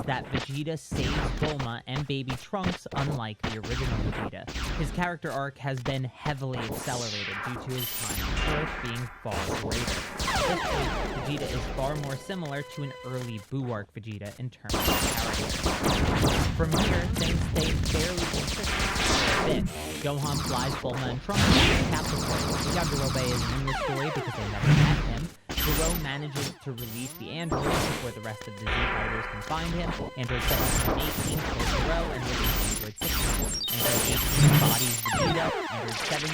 that Vegeta saves Bulma and Baby Trunks unlike the original Vegeta. His character arc has been heavily accelerated due to his time on Earth being far greater. At this point, Vegeta is far more similar to an early Buu arc Vegeta in terms of character. From here, things stay fairly consistent for a bit. Gohan flies Bulma and Trunks back to Capsule Corp. Yajirobe isn't in this story because they never met him. Zero manages to release the androids before the rest of the Z fighters can find him. Android 17 and 18 kill Zero and release Android 16. Android 18 bodies Vegeta. Android 17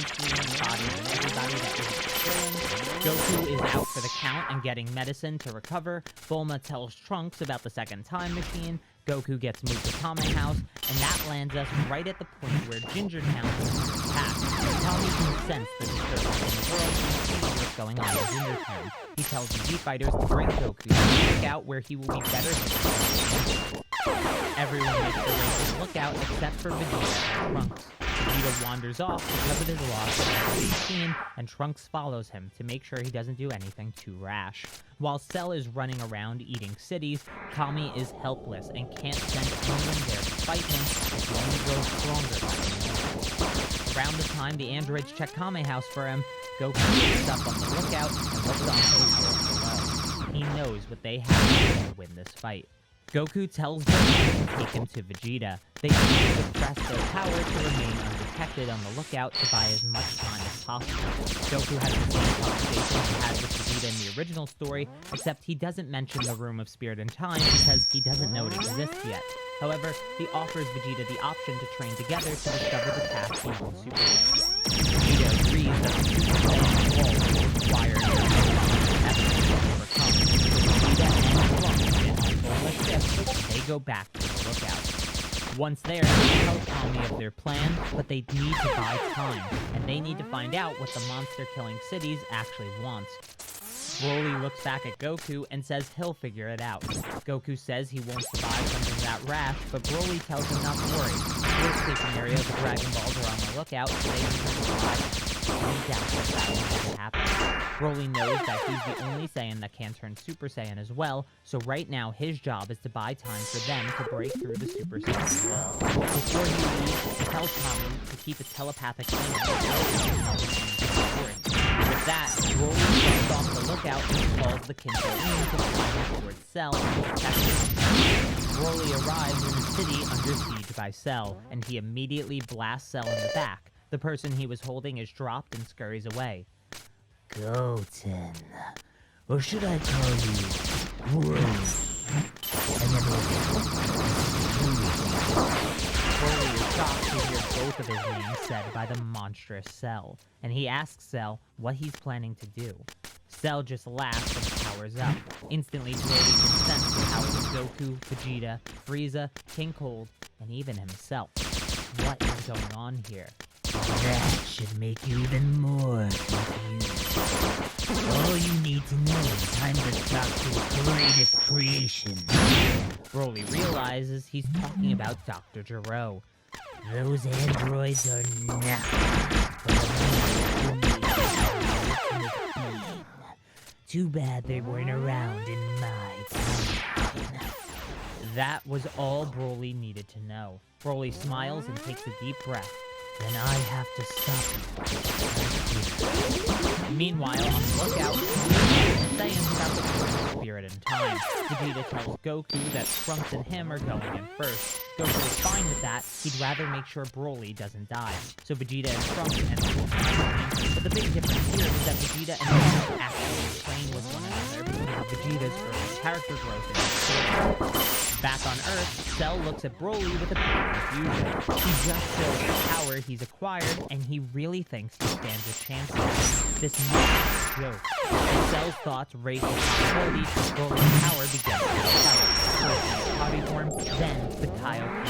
bodies everybody that isn't killing. Goku is out for the count and getting medicine to recover. Bulma tells Trunks about the second time machine. Goku gets moved to Kame House, and that lands us right at the point where Ginger Town is attacked. Kami can sense the disturbance in the world and sees what's going on in Ginger Town. He tells the Z-Fighters to bring Goku to look out where he will be better than everyone makes their way to the lookout except for Vegeta and Trunks. Vegeta wanders off because of his loss of Android 18, and Trunks follows him to make sure he doesn't do anything too rash. While Cell is running around eating cities, Kami is helpless and can't send anyone there to fight him as he only grows stronger by the moment. Around the time the androids check Kame House for him, Goku wakes up on the lookout and looks onto the world below. He knows what they have to do to win this fight. Goku tells Goku to take him to Vegeta. They need to suppress their power to remain undetected on the lookout to buy as much time as possible. Goku has the same conversation he had with Vegeta in the original story, except he doesn't mention the Room of Spirit and Time because he doesn't know it exists yet. However, he offers Vegeta the option to train together to discover the path beyond Super Saiyan. Vegeta agrees that the Super Saiyan wall will require effort to overcome. Vegeta and Trunks get on Bulma's ship, they go back to the lookout. Once there, they tell Kami of their plan, but they need to buy time, and they need to find out what the monster-killing cities actually wants. Broly looks back at Goku and says he'll figure it out. Goku says he won't survive something that rash, but Broly tells him not to worry. Worst case scenario, the Dragon Balls are on the lookout, so they can survive. He doubts that will happen. Broly knows that he's the only Saiyan that can turn Super Saiyan as well, so right now his job is to buy time for them to break through the Super Saiyan wall. Before he leaves, he tells Kami to keep a telepathic With that, Broly jumps off the lookout and calls the Kinto in to fly towards Cell and protect him. Broly arrives in the city under siege by Cell, and he immediately blasts Cell in the back. The person he was holding is dropped and scurries away. Goten. Or should I call you Broly? I never Broly is shocked to hear both of his names said by the monstrous Cell, and he asks Cell what he's planning to do. Cell just laughs and powers up. Instantly, Broly can sense the power of Goku, Vegeta, Frieza, King Cold, and even himself. What is going on here? That should make you even more confused. All you need to know is time to talk to the greatest creation. Broly realizes he's talking about Dr. Gero. Those androids are nothing. Too bad they weren't around in my time. That was all Broly needed to know. Broly smiles and takes a deep breath. Then I have to stop you. Meanwhile, on the lookout, Saiyans about the Room of Spirit and Time. Vegeta tells Goku that Trunks and him are going in first. Goku is fine with that. He'd rather make sure Broly doesn't die. So Vegeta and Trunks enter the time. But the big difference here is that Vegeta and Trunks actually train with one another because of Vegeta's early character growth in the story. Back on Earth, Cell looks at Broly with a bit of confusion. He just shows the power he's acquired, and he really thinks he stands a chance here. This must be a joke. As Cell's thoughts race the possibility, Broly's power begins to accelerate. First in body form, then the Kaioken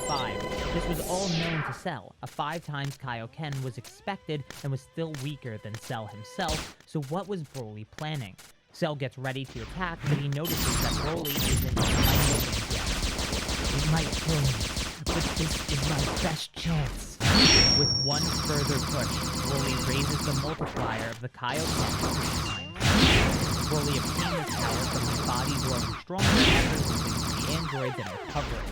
5. This was all known to Cell. A 5 times Kaioken was expected and was still weaker than Cell himself, so what was Broly planning? Cell gets ready to attack, but he notices that Broly isn't fighting yet. It might kill me, but this is my best chance. With one further push, Broly raises the multiplier of the Kaioken 3 times. Broly obtained this power from his body growing stronger after losing the androids and recovering.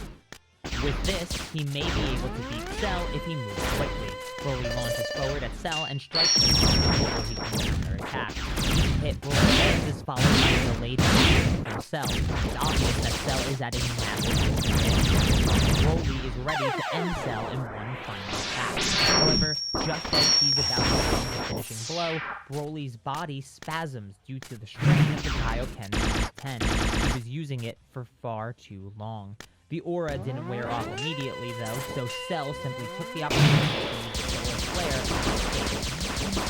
With this, he may be able to beat Cell if he moves quickly. Broly launches forward at Cell and strikes him before he can counterattack. Each hit Broly lands is followed by a delayed attack from Cell. It's obvious that Cell is at a massive disadvantage. Broly is ready to end Cell in one final attack. However, just as he's about to land the finishing blow, Broly's body spasms due to the strain of the Kaioken times 10. He was using it for far too long. The aura didn't wear off immediately, though, so Cell simply took the opportunity to use the solar flare to escape.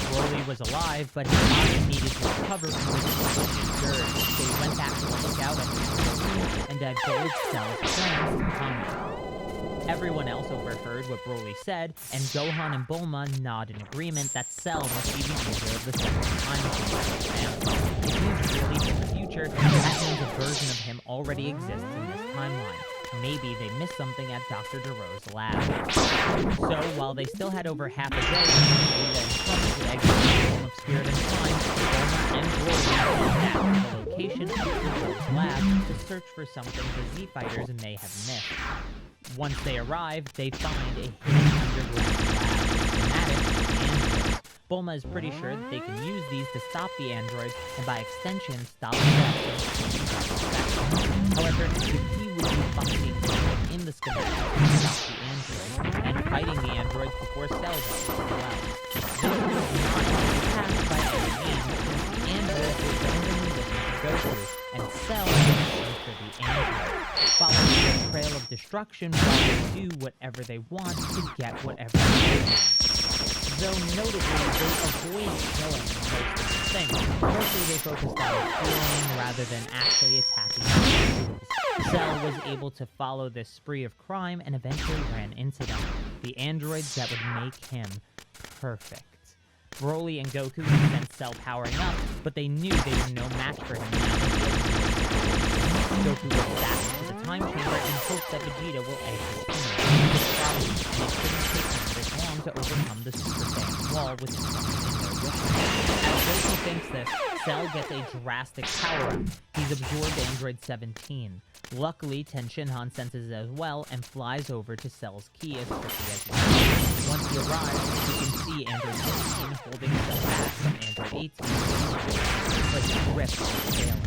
Broly was alive, but his body needed to recover from his injured, so he went back to the lookout of the and divulged Cell's plans to Kami. Everyone else overheard what Broly said, and Gohan and Bulma nod in agreement that Cell must be the user of the second time chamber. If he's really from the future, that means a version of him already exists in this timeline. Maybe they missed something at Dr. Gero's lab. So, while they still had over half a day, Vegeta and Trunks would exit the realm of Spirit and Time, Bulma and Broly headed back to the location of Gero's lab to search for something the Z-Fighters may have missed. Once they arrive, they find a hidden underground lab with schematics of the androids. Bulma is pretty sure that they can use these to stop the androids, and by extension, stop the However, the key would be finding something in the schematics to stop the androids, and fighting the androids before Cell does as well. This was not a task by any means, since the androids were randomly looking for Goku, and Cell was looking for the android, following the trail of destruction while they do whatever they want to get whatever they want. Though notably, they avoid killing most of the things. Mostly they focused on healing rather than actually attacking the Cell was able to follow this spree of crime and eventually ran into them. The androids that would make him perfect. Broly and Goku sent Cell powering up, but they knew they were no match for him now that he had Goku went back to the time chamber in hopes that Vegeta will exit sooner. It shouldn't take him this long to overcome the Super Saiyan wall with something in their wrist. As Goku thinks this, Cell gets a drastic power-up. He's absorbed Android 17. Luckily, Ten Shinhan senses it as well and flies over to Cell's key as quickly as he can. Once he arrives, he can see Android 16 holding Cell back from Android 18, but his grip is failing.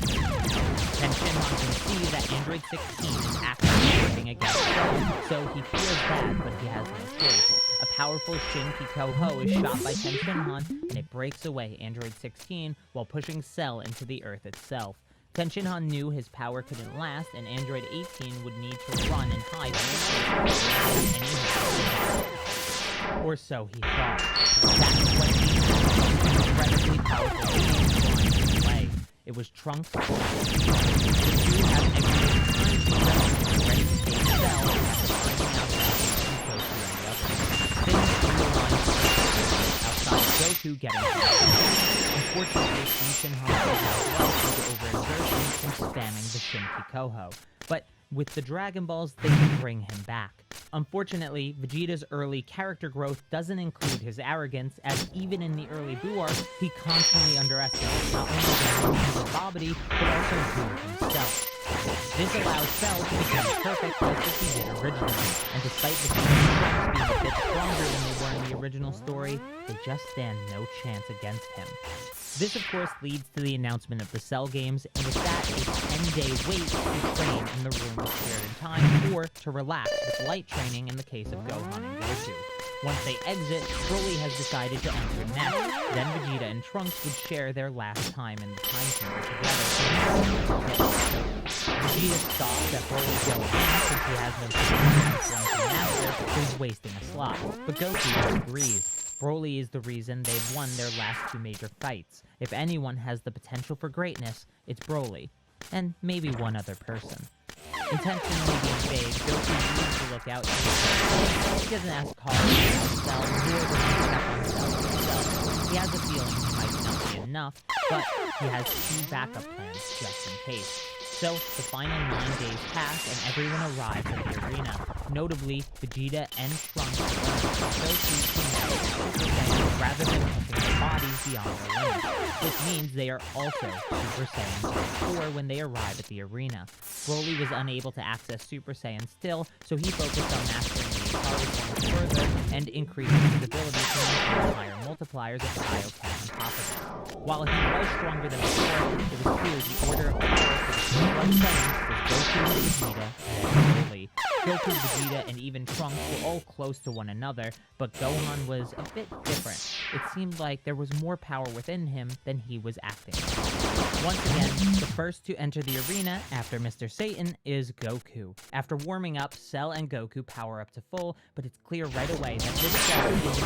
Ten Shinhan can see that Android 16 is actively working against Cell, so he feels bad, but he has no choice. A powerful Shin-Kikoho is shot by Ten Shinhan, and it breaks away Android 16 while pushing Cell into the Earth itself. Ten Shinhan knew his power couldn't last, and Android 18 would need to run and hide from or so he thought. That's when the incredibly powerful being play. It was Trunks. The two have exited time ready to face Cell after finding out that Goku and the others. Things realigned outside Goku getting hurt. Unfortunately, Shinhan was as well due to overexertion and spamming the Shin-Kikoho. But with the Dragon Balls, they can bring him back. Unfortunately, Vegeta's early character growth doesn't include his arrogance, as even in the early Buu arc, he constantly underestimates not only the movements of Babidi, but also Buu himself. This allows Cell to become perfect just as he did originally, and despite the strengths being a bit stronger than they were in the original story, they just stand no chance against him. This, of course, leads to the announcement of the Cell games, and with that, a 10-day wait to train in the Room of Spirit and Time, or to relax with light training in the case of Gohan and Goku. Once they exit, Broly has decided to enter next. Then Vegeta and Trunks would share their last time in the time chamber together. Vegeta stops that Broly's going in since he has no Trunks master, so he's wasting a slot. But Goku disagrees. Broly is the reason they've won their last two major fights. If anyone has the potential for greatness, it's Broly. And maybe one other person. Intentionally being vague, Goku needs to look out for He doesn't ask Carl about Cell, nor does he check on Cell himself. He has a feeling he might not be enough, but he has two backup plans just in case. So, the final 9 days pass and everyone arrives at the arena. Notably, Vegeta and Trunks learned so Super Saiyan rather than pushing their bodies beyond their limits. This means they are also Super Saiyan 4 when they arrive at the arena. Broly was unable to access Super Saiyan still, so he focused on mastering the Akari form further and increasing his ability to maintain higher multipliers of Kaioken on top of it. While he was stronger than before, it was clear the order of power for the Blood Saiyans was Goku, Vegeta, and Broly. Goku, Vegeta, and even Trunks were all close to one another, but Gohan was a bit different. It seemed like there was more power within him than he was acting. Once again, the first to enter the arena after Mr. Satan is Goku. After warming up, Cell and Goku power up to full, but it's clear right away that this Cell isn't.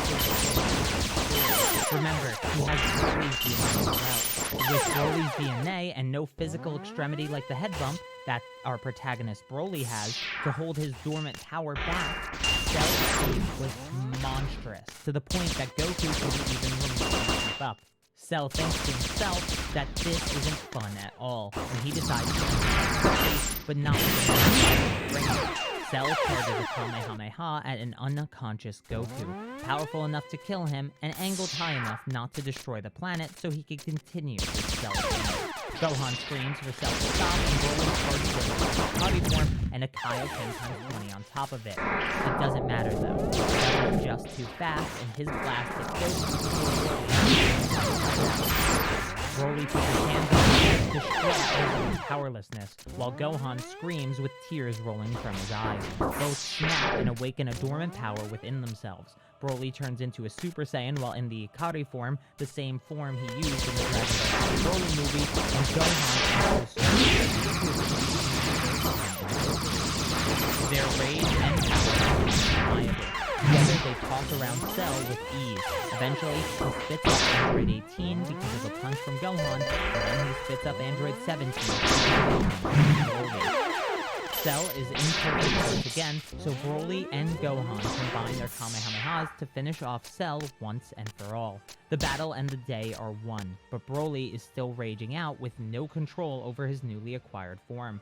Remember, he has Broly's DNA as well. With Broly's DNA and no physical extremity like the head bump that our protagonist Broly has to hold his dormant power back, Cell's speed was monstrous, to the point that Goku couldn't even remotely keep up. Cell thinks to himself that this isn't fun at all, and he decides to quickly, but not with the Cell charges a Kamehameha at an unconscious Goku, powerful enough to kill him and angled high enough not to destroy the planet so he could continue with Cell's plan. Gohan screams for Cell to stop and Broly charges with a body form and a Kaioken times 20 on top of it. It doesn't matter though, Cell is just too fast and his blast hits Broly puts his hands on his head to shrug his powerlessness, while Gohan screams with tears rolling from his eyes. Both snap and awaken a dormant power within themselves. Broly turns into a Super Saiyan while in the Ikari form, the same form he used in the Dragon Ball Broly movie, and Gohan enters their rage and power is undeniable. Together, they toss around Cell with ease. Eventually, he spits up Android 18 because of a punch from Gohan, and then he spits up Android 17 Cell is in turtle once again, so Broly and Gohan combine their Kamehamehas to finish off Cell once and for all. The battle and the day are won, but Broly is still raging out with no control over his newly acquired form.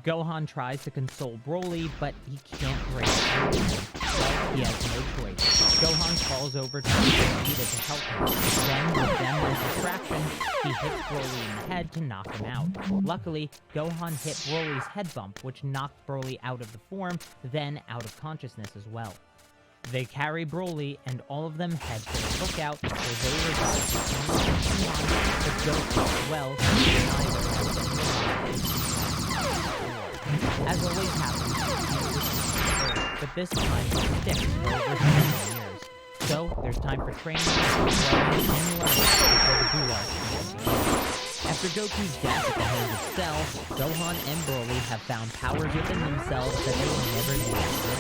Gohan tries to console Broly, but he can't break through him, so he has no choice. Gohan falls over to Vegeta to help him. Then, with them as a distraction, he hits Broly in the head to knock him out. Luckily, Gohan hit Broly's head bump, which knocked Broly out of the form, then out of consciousness as well. They carry Broly, and all of them head for the lookout, where they revive the Goku as well, as always happens, but this time it sticks for over 7 years. So, there's time for training, growing, and learning before the Goulart. After Goku's death at the hands of Cell, Gohan and Broly have found powers within themselves that they never knew existed.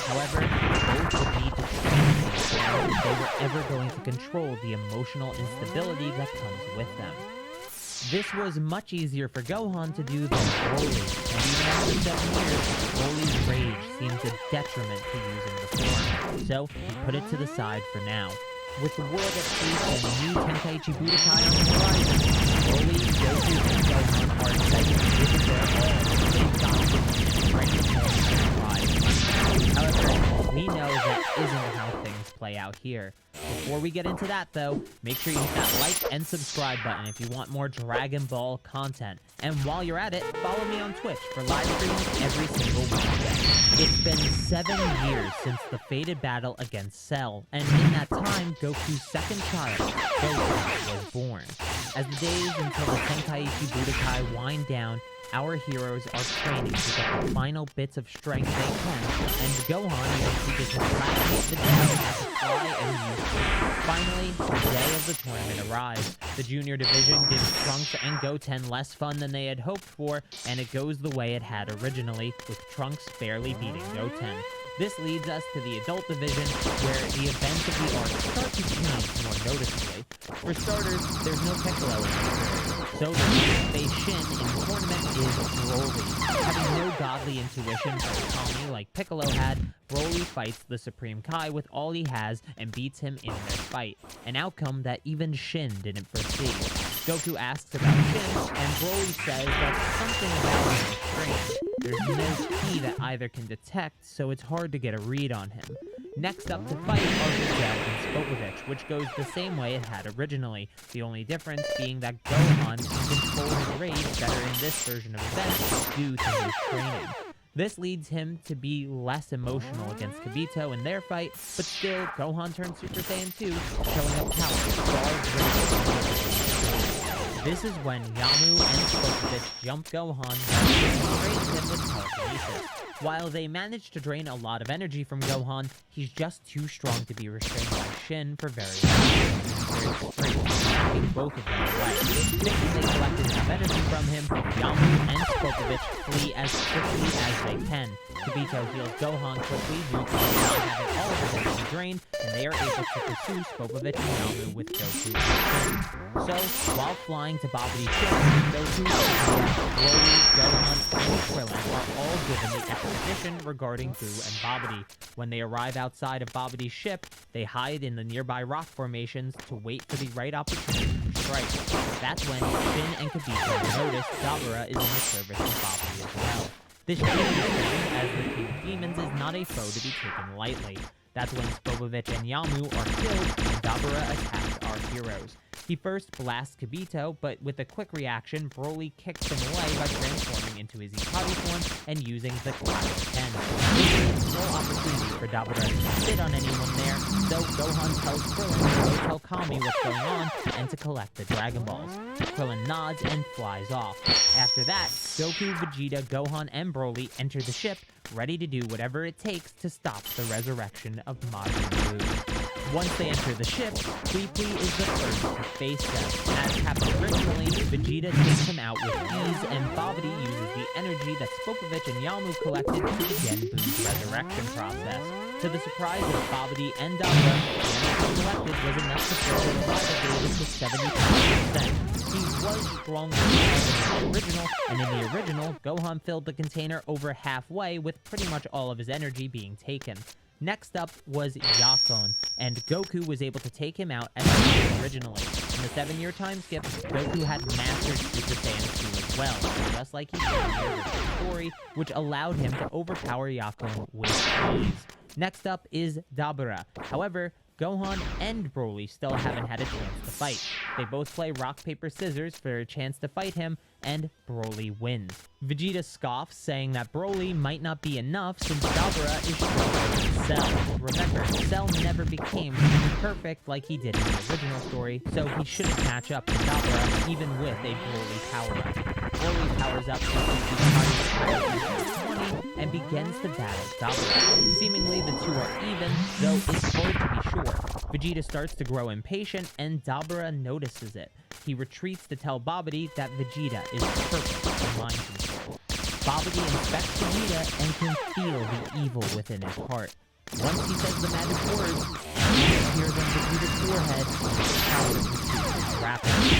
However, both would need to train if they were ever going to control the emotional instability that comes with them. This was much easier for Gohan to do than Broly, and even after 7 years, Broly's rage seemed a detriment to using the form, so he put it to the side for now. With the world at peace and the new Tenkaichi Budokai on the horizon, Broly, Goku, and Gohan are excited to give it their all. They've got to ready to rise. However, we know that isn't how things play out here. Before we get into that, though, make sure you hit that like and subscribe button if you want more Dragon Ball content. And while you're at it, follow me on Twitch for live streams every single weekend. It's been 7 years since the fated battle against Cell, and in that time, Goku's second child, Goku, was born. As the days until the Tenkaichi Budokai wind down, our heroes are training to get the final bits of strength they can, and Gohan teaches his classmate Vegeta how to fly and use food. Finally, the day of the tournament arrives. The Junior Division gives Trunks and Goten less fun than they had hoped for, and it goes the way it had originally, with Trunks barely beating Goten. This leads us to the Adult Division, where the events of the arc start to change more noticeably. For starters, there's no Piccolo anymore. So the next face Shin in the tournament is Broly. Having no godly intuition or Tommy like Piccolo had, Broly fights the Supreme Kai with all he has and beats him in their fight, an outcome that even Shin didn't foresee. Goku asks about Shin, and Broly says that something about him is strange. There's no key that either can detect, so it's hard to get a read on him. Next up to fight are Videl and Spopovich, which goes the same way it had originally, the only difference being that Gohan can control his rage better in this version of events due to his training. This leads him to be less emotional against Kibito in their fight, but still, Gohan turns Super Saiyan 2, showing a power far greater. This is when Yamu and Spopovich jump Gohan and drain him with telekinesis. While they manage to drain a lot of energy from Gohan, he's just too strong to be restrained by Shin for very long. Knocking both of them away. Thinking they collected enough energy from him, Yamu and Spopovich flee as quickly as they can. Kibito heals Gohan quickly due to Gohan having all of his energy drained, and they are able to pursue Spopovich and Yamu with Goku. So, while flying to Babidi's ship, Goku, Broly, Gohan, and Krillin are all given the exposition regarding Boo and Babidi. When they arrive outside of Babidi's ship, they hide in the nearby rock formations to wait for the right opportunity to strike. That's when Shin and Kibito notice Dabura is in the service of Babidi as well. This change, as the King of Demons, is not a foe to be taken lightly. That's when Spopovich and Yamu are killed and Dabura attacks our heroes. He first blasts Kibito, but with a quick reaction, Broly kicks him away by transforming into his Ikari form and using the Classic 10. This is no opportunity for Dabura to sit on anyone there, so Gohan tells Krillin to go tell Kami what's going on and to collect the Dragon Balls. Krillin nods and flies off. After that, Goku, Vegeta, Gohan, and Broly enter the ship, ready to do whatever it takes to stop the resurrection of Majin Buu. Once they enter the ship, Kui is the first to face them. As happened originally, Vegeta takes him out with ease, and Babidi uses the energy that Spopovich and Yamu collected to begin Boo's resurrection process. To the surprise of Babidi and Dabura, the energy collected was enough to fill the revival Davis to 75%. He was stronger than the original, and in the original, Gohan filled the container over halfway with pretty much all of his energy being taken. Next up was Yakon, and Goku was able to take him out as he did originally. In the 7-year time skip, Goku had mastered Super Saiyan 2 as well, just like he did in the original story, which allowed him to overpower Yakon with ease. Next up is Dabura. However, Gohan and Broly still haven't had a chance to fight. They both play rock, paper, scissors for a chance to fight him, and Broly wins. Vegeta scoffs, saying that Broly might not be enough since Dabura is stronger than Cell. Remember, Cell never became perfect like he did in the original story, so he shouldn't match up to Dabura even with a Broly power-up. Broly powers up to Power 20 and begins to battle Dabura. Seemingly the two are even, though it's hard to be sure. Vegeta starts to grow impatient, and Dabura notices it. He retreats to tell Babidi that Vegeta is perfect for mind control. Babidi inspects Vegeta and can feel the evil within his heart. Once he says the magic words, he appears on Vegeta's forehead and his powers increase rapidly.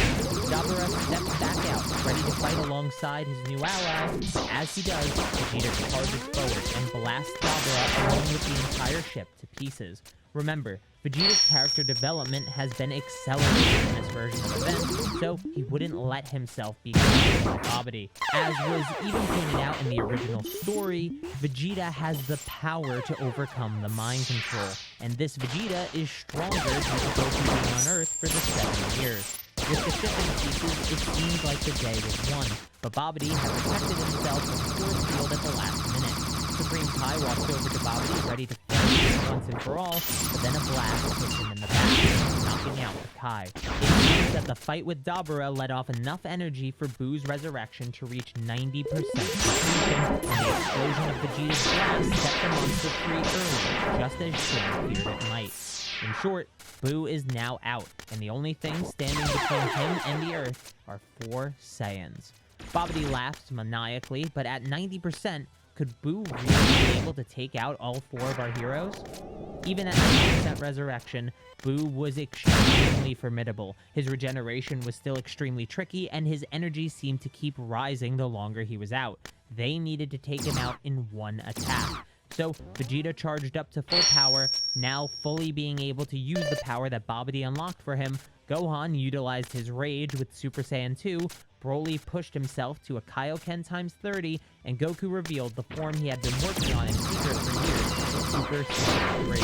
Dabura steps back out, ready to fight alongside his new ally. As he does, Vegeta charges forward and blasts Dabura along with the entire ship to pieces. Remember, Vegeta's character development has been accelerated in this version of events, so he wouldn't let himself be controlled by Babidi. As was even pointed out in the original story, Vegeta has the power to overcome the mind control, and this Vegeta is stronger due to Goku being on Earth for the 7 years. With the ship in pieces, it seems like the day was won, but Babidi had protected himself with a force field at the last minute. Supreme Kai walks over to Babidi, ready to finish him once and for all, but then a blast hits him in the back, knocking out the Kai. It seems that the fight with Dabura let off enough energy for Boo's resurrection to reach 90% completion, and the explosion of Vegeta's blast set the monster free early, just as Shin feared it might. In short, Boo is now out, and the only thing standing between him and the Earth are 4 Saiyans. Babidi laughs maniacally, but at 90%, could Boo really be able to take out all 4 of our heroes? Even at 90% resurrection, Boo was extremely formidable. His regeneration was still extremely tricky, and his energy seemed to keep rising the longer he was out. They needed to take him out in one attack. So, Vegeta charged up to full power, now fully being able to use the power that Babidi unlocked for him. Gohan utilized his rage with Super Saiyan 2, Broly pushed himself to a Kaioken times 30, and Goku revealed the form he had been working on in secret for years, Super Saiyan 3.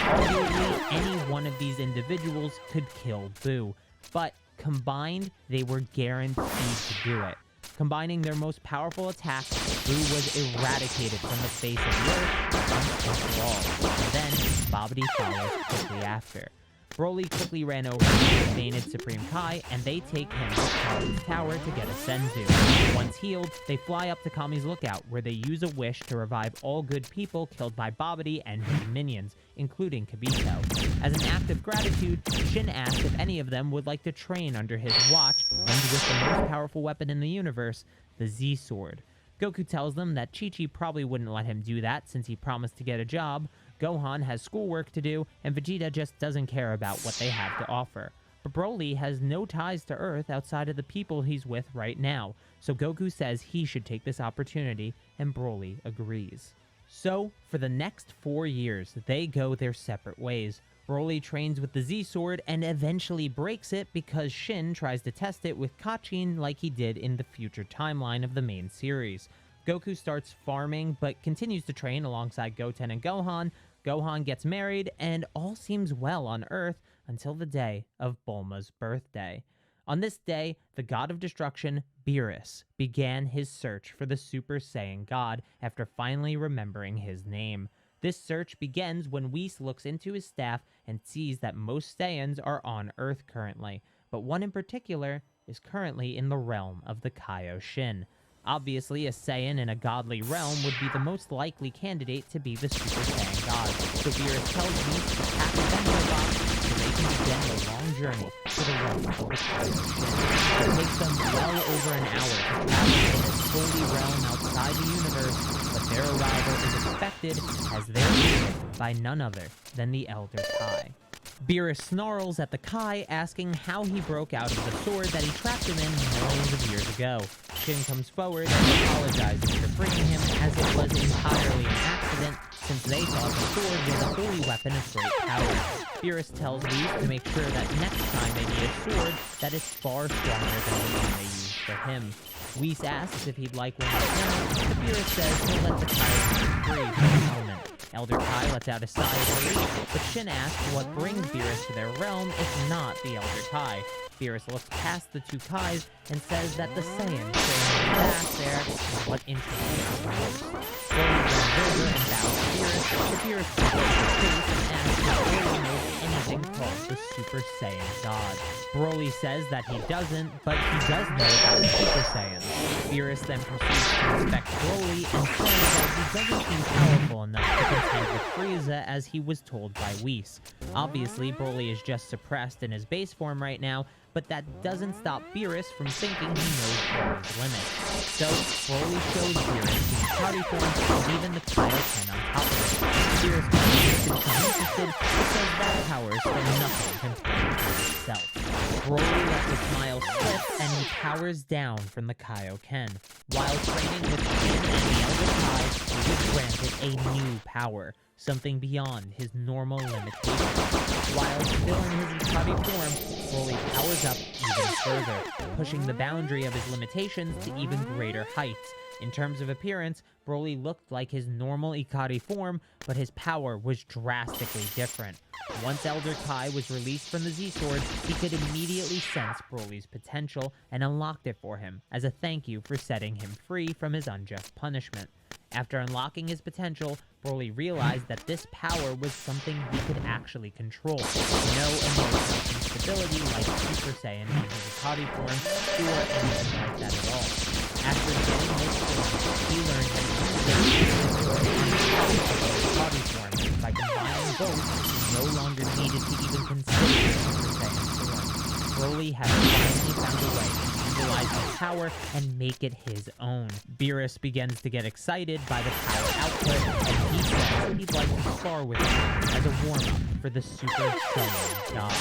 Arguably, any one of these individuals could kill Buu, but combined, they were guaranteed to do it. Combining their most powerful attack, Buu was eradicated from the face of the earth once and for all. And then, Babidi follows quickly after. Broly quickly ran over to the fainted Supreme Kai, and they take him to Kami's tower to get a Senzu. Once healed, they fly up to Kami's lookout, where they use a wish to revive all good people killed by Babidi and his minions, including Kibito. As an act of gratitude, Shin asked if any of them would like to train under his watch, and with the most powerful weapon in the universe, the Z-Sword. Goku tells them that Chi-Chi probably wouldn't let him do that since he promised to get a job, Gohan has schoolwork to do, and Vegeta just doesn't care about what they have to offer. But Broly has no ties to Earth outside of the people he's with right now, so Goku says he should take this opportunity, and Broly agrees. So, for the next 4 years, they go their separate ways. Broly trains with the Z-Sword and eventually breaks it because Shin tries to test it with Kachin like he did in the future timeline of the main series. Goku starts farming, but continues to train alongside Goten and Gohan. Gohan gets married, and all seems well on Earth until the day of Bulma's birthday. On this day, the god of destruction, Beerus, began his search for the Super Saiyan God after finally remembering his name. This search begins when Whis looks into his staff and sees that most Saiyans are on Earth currently, but one in particular is currently in the realm of the Kaioshin. Obviously, a Saiyan in a godly realm would be the most likely candidate to be the Super Saiyan God, so Beerus tells Whis to pack a Bento box so they can begin the long journey to the realm of the Kaioshin. It takes them well over an hour to travel to this holy realm outside the universe, but their arrival is expected as they're greeted by none other than the Elder Kai. Beerus snarls at the Kai, asking how he broke out of the sword that he trapped him in millions of years ago. Shin comes forward and apologizes for freeing him, as it was entirely an accident, since they thought the sword was a holy weapon of great power. Beerus tells Whis to make sure that next time they need a sword that is far stronger than the one they used for him. Whis asks if he'd like one right now, but Beerus says he'll let the Kai be free for the moment. Elder Kai lets out a sigh of relief, but Shin asks what brings Beerus to their realm if not the Elder Kai. Beerus looks past the two Kais and says that the Saiyans staying back there is what interests him most. Broly runs over and bows to Beerus, but Beerus pulls his face and asks if Broly knows anything called the Super Saiyan God. Broly says that he doesn't, but he does know about the Super Saiyans. Beerus then proceeds to inspect Broly and says that he doesn't seem powerful enough to contend with Frieza as he was told by Whis. Obviously, Broly is just suppressed in his base form right now, but that doesn't stop Beerus from thinking he knows Broly's limits. So, Broly shows Beerus his Ikari form and even the Kaioken on top of it. Beerus continues to become interested because that power is still nothing compared to itself. Broly lets the smile slip and he powers down from the Kaioken. While training with Shin and the Elder Kai, he was granted a new power, something beyond his normal limitations. While still in his Ikari form, Broly powers up even further, pushing the boundary of his limitations to even greater heights. In terms of appearance, Broly looked like his normal Ikari form, but his power was drastically different. Once Elder Kai was released from the Z-Sword, he could immediately sense Broly's potential and unlocked it for him, as a thank you for setting him free from his unjust punishment. After unlocking his potential, Broly realized that this power was something he could actually control. No emotional instability like Super Saiyan in his Ikari form, or anything like that at all. After getting this form, he learned that he could Ikari form. By combining both, he no longer needed to even consider Super Saiyan form. Broly had finally found a way to utilize his power and make it his own. Beerus begins to get excited by the power output, and he says he'd like to spar with him as a warm-up for the Super Saiyan God.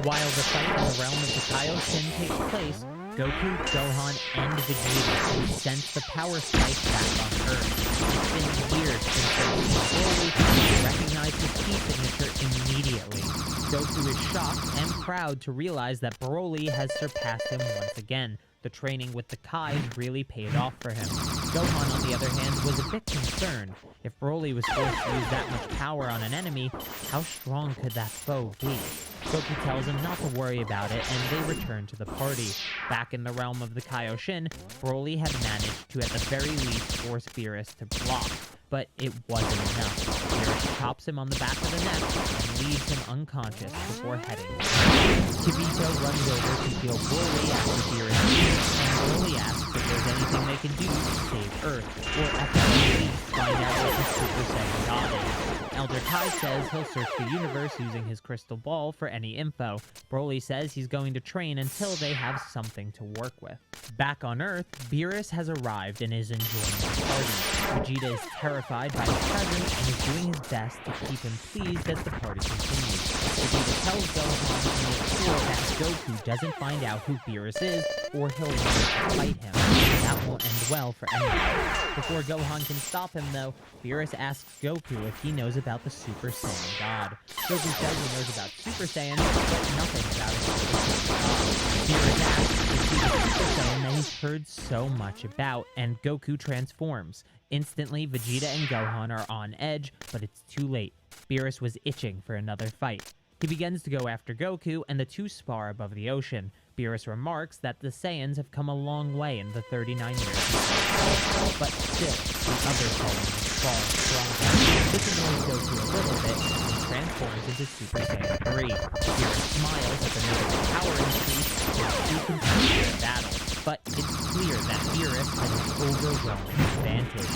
While the fight in the realm of the Kaioshin takes place, Goku, Gohan, and Vegeta sense the power spike back on Earth. It's been years since they saw Broly, and they recognize his key signature immediately. Goku is shocked and proud to realize that Broly has surpassed him once again. The training with the Kais really paid off for him. Gohan, on the other hand, was a bit concerned. If Broly was forced to use that much power on an enemy, how strong could that foe be? Goku tells him not to worry about it, and they return to the party. Back in the realm of the Kaioshin, Broly had managed to at the very least force Beerus to block, but it wasn't enough. Beerus chops him on the back of the neck and leaves him unconscious before heading. Kibito runs over to heal Broly after Beerus leaves, and Broly asks if there's anything they can do to save Earth, or at the very least find out what the Super Saiyan God is. Elder Kai says he'll search the universe using his crystal ball for any info. Broly says he's going to train until they have something to work with. Back on Earth, Beerus has arrived and is enjoying the party. Vegeta is terrified by his presence and is doing his best to keep him pleased as the party continues. Vegeta tells Gohan to make sure that Goku doesn't find out who Beerus is, or he'll learn to fight him. That won't end well for anyone. Before Gohan can stop him, though, Beerus asks Goku if he knows about the Super Saiyan God. Goku says he knows about Super Saiyan, but nothing about it. Beerus asks if he's the Super Saiyan that he's heard so much about, and Goku transforms. Instantly, Vegeta and Gohan are on edge, but it's too late. Beerus was itching for another fight. He begins to go after Goku, and the two spar above the ocean. Beerus remarks that the Saiyans have come a long way in the 39 years, but still, the other Saiyans are far stronger. This annoys Goku a little bit, and he transforms into Super Saiyan 3. Beerus smiles at the noticeable power increase, and the two continue their battle. But it's clear that Beerus has an overwhelming advantage.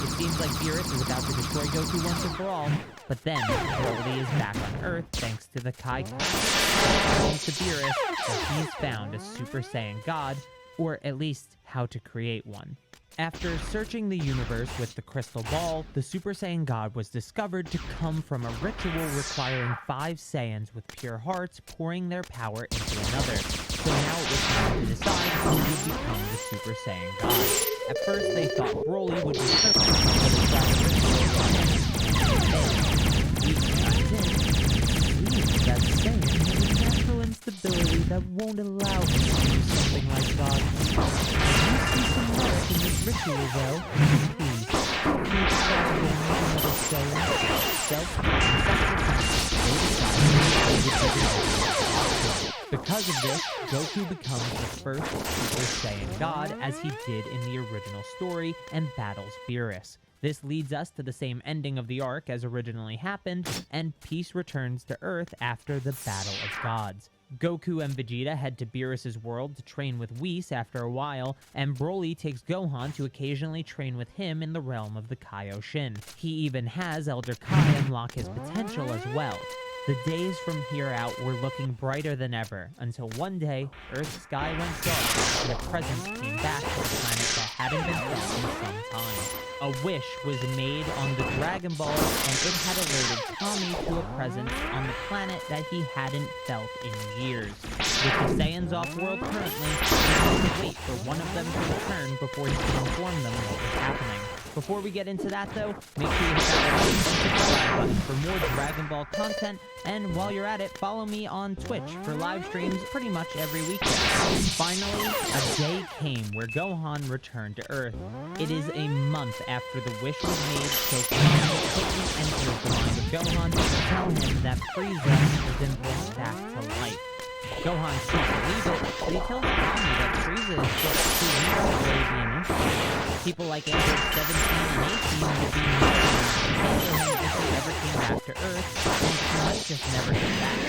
It seems like Beerus is about to destroy Goku once and for all, but then Broly is back on Earth thanks to the Kai. It seems to Beerus that he's found a Super Saiyan God, or at least how to create one. After searching the universe with the crystal ball, the Super Saiyan God was discovered to come from a ritual requiring 5 Saiyans with pure hearts pouring their power into another. So now it was time to decide who would become the Super Saiyan God. At first they thought Broly would be perfect, but it got a that Saiyan has a natural instability that won't allow him to do something like God. You see some merit in this ritual, though. Please, keep following another Saiyan. Because of this, Goku becomes the first Super Saiyan God, as he did in the original story, and battles Beerus. This leads us to the same ending of the arc as originally happened, and peace returns to Earth after the Battle of Gods. Goku and Vegeta head to Beerus' world to train with Whis after a while, and Broly takes Gohan to occasionally train with him in the realm of the Kaioshin. He even has Elder Kai unlock his potential as well. The days from here out were looking brighter than ever, until one day, Earth's sky went dark, and a presence came back to the planet that hadn't been felt in some time. A wish was made on the Dragon Ball, and it had alerted Tommy to a presence on the planet that he hadn't felt in years. With the Saiyans off-world currently, he had to wait for one of them to return before he could inform them what was happening. Before we get into that, though, make sure you hit that like and subscribe button for more Dragon Ball content, and while you're at it, follow me on Twitch for live streams pretty much every weekend. Finally, a day came where Gohan returned to Earth. It is a month after the wish was made, so Kami quickly enters the mind of Gohan to tell him that Frieza has been brought back to life. Gohan can't believe it, but he tells Kami that Frieza is just too weak to really be an influence. People like Android 17 and 18 would be mad if he ever came back to Earth, and he might just never come back.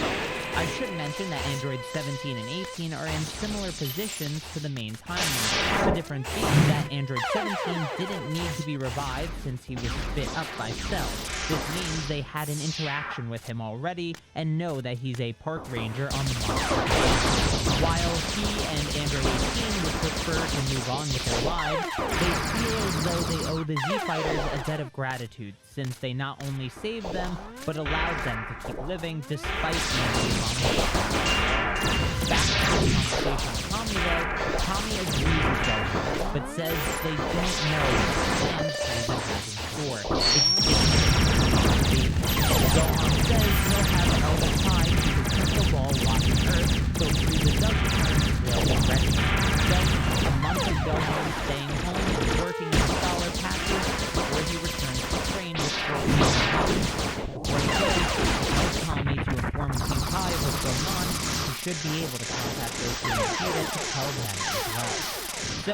I should mention that Android 17 and 18 are in similar positions to the main timeline. The difference being that Android 17 didn't need to be revived since he was spit up by Cell. This means they had an interaction with him already and know that he's a park ranger on Monster Base. While he and Android 18 would prefer to move on with their lives, they feel as though they owe the Z-Fighters a debt of gratitude, since they not only saved them, but allowed them to keep living despite being on the Back to the conversation with Tommy, though, Tommy agrees with Gohan, but says they don't know what plans Frieza has in store. Gohan says he'll have Elder Kai keep his crystal ball watching Earth, so Frieza does return, they'll be ready. So, should be able to contact Goku and Vegeta to tell them as well. So,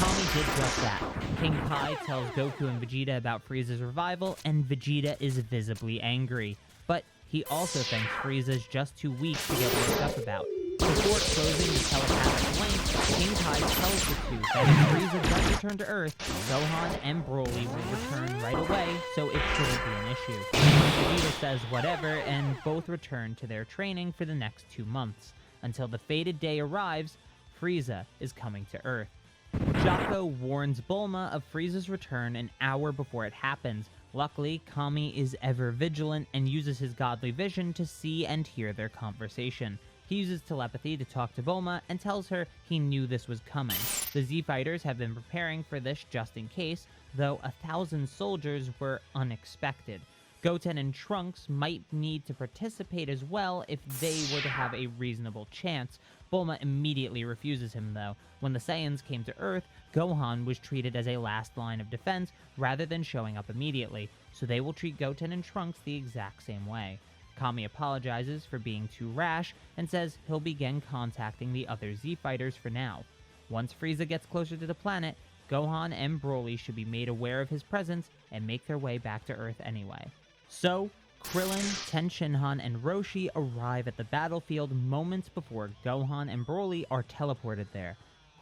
Kami did just that. King Kai tells Goku and Vegeta about Frieza's revival, and Vegeta is visibly angry. But he also thinks Frieza's just too weak to get worked up about. Before closing the telepathic link, King Kai tells the two that if Frieza does return to Earth, Gohan and Broly will return right away, so it shouldn't be an issue. Vegeta says whatever, and both return to their training for the next 2 months. Until the fated day arrives, Frieza is coming to Earth. Jaco warns Bulma of Frieza's return an hour before it happens. Luckily, Kami is ever vigilant and uses his godly vision to see and hear their conversation. He uses telepathy to talk to Bulma and tells her he knew this was coming. The Z-Fighters have been preparing for this just in case, though 1,000 soldiers were unexpected. Goten and Trunks might need to participate as well if they were to have a reasonable chance. Bulma immediately refuses him though. When the Saiyans came to Earth, Gohan was treated as a last line of defense rather than showing up immediately, so they will treat Goten and Trunks the exact same way. Kami apologizes for being too rash and says he'll begin contacting the other Z-Fighters for now. Once Frieza gets closer to the planet, Gohan and Broly should be made aware of his presence and make their way back to Earth anyway. So, Krillin, Ten Shinhan, and Roshi arrive at the battlefield moments before Gohan and Broly are teleported there.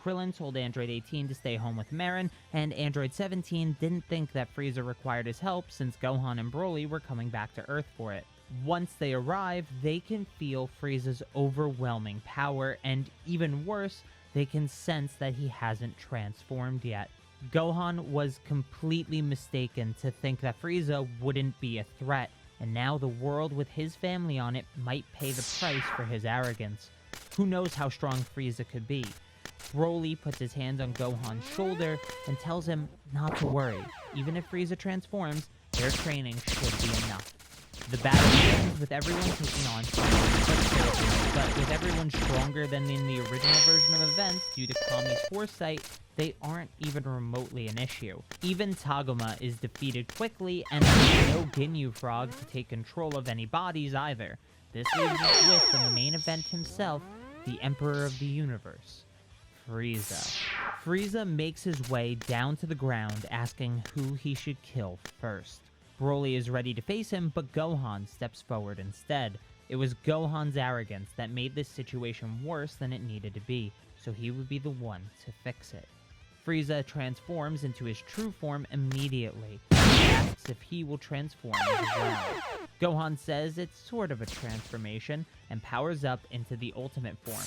Krillin told Android 18 to stay home with Marin, and Android 17 didn't think that Frieza required his help since Gohan and Broly were coming back to Earth for it. Once they arrive, they can feel Frieza's overwhelming power, and even worse, they can sense that he hasn't transformed yet. Gohan was completely mistaken to think that Frieza wouldn't be a threat, and now the world with his family on it might pay the price for his arrogance. Who knows how strong Frieza could be? Broly puts his hand on Gohan's shoulder and tells him not to worry. Even if Frieza transforms, their training should be enough. The battle begins with everyone taking on Frieza, but with everyone stronger than in the original version of events due to Kami's foresight, they aren't even remotely an issue. Even Tagoma is defeated quickly, and there's no Ginyu Frog to take control of any bodies either. This leaves us with the main event himself, the Emperor of the Universe, Frieza. Frieza makes his way down to the ground, asking who he should kill first. Broly is ready to face him, but Gohan steps forward instead. It was Gohan's arrogance that made this situation worse than it needed to be, so he would be the one to fix it. Frieza transforms into his true form immediately. He asks if he will transform as well. Gohan says it's sort of a transformation, and powers up into the ultimate form.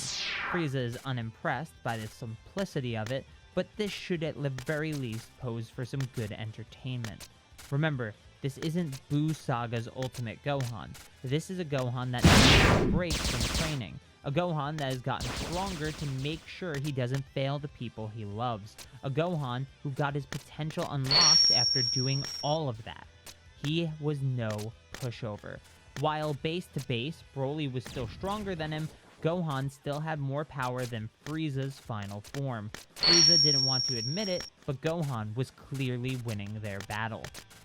Frieza is unimpressed by the simplicity of it, but this should at the very least pose for some good entertainment. Remember, this isn't Buu Saga's ultimate Gohan. This is a Gohan that needs breaks from training. A Gohan that has gotten stronger to make sure he doesn't fail the people he loves. A Gohan who got his potential unlocked after doing all of that. He was no pushover. While base to base, Broly was still stronger than him, Gohan still had more power than Frieza's final form. Frieza didn't want to admit it, but Gohan was clearly winning their battle.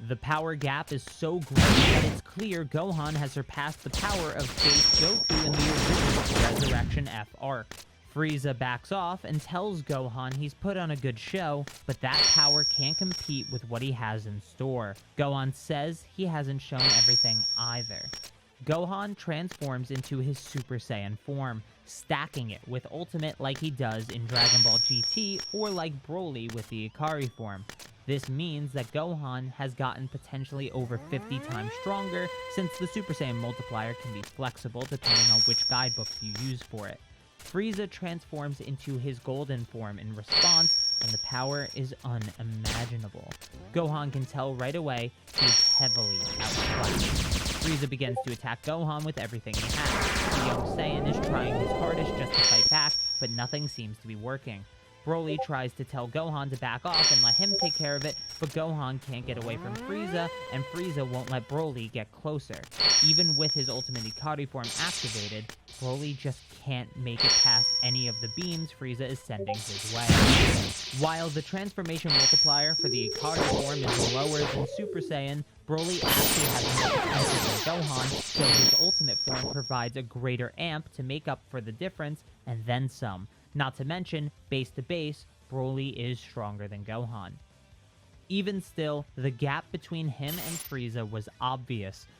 The power gap is so great that it's clear Gohan has surpassed the power of base Goku in the original Resurrection F arc. Frieza backs off and tells Gohan he's put on a good show, but that power can't compete with what he has in store. Gohan says he hasn't shown everything either. Gohan transforms into his Super Saiyan form, stacking it with Ultimate like he does in Dragon Ball GT or like Broly with the Ikari form. This means that Gohan has gotten potentially over 50 times stronger since the Super Saiyan multiplier can be flexible depending on which guidebooks you use for it. Frieza transforms into his golden form in response, and the power is unimaginable. Gohan can tell right away he's heavily outclassed. Frieza begins to attack Gohan with everything he has. The young Saiyan is trying his hardest just to fight back, but nothing seems to be working. Broly tries to tell Gohan to back off and let him take care of it, but Gohan can't get away from Frieza, and Frieza won't let Broly get closer. Even with his Ultimate Ikari form activated, Broly just can't make it past any of the beams Frieza is sending his way. While the transformation multiplier for the Ikari form is lower than Super Saiyan, Broly actually has more potential than Gohan, so his ultimate form provides a greater amp to make up for the difference, and then some. Not to mention, base to base, Broly is stronger than Gohan. Even still, the gap between him and Frieza was obvious.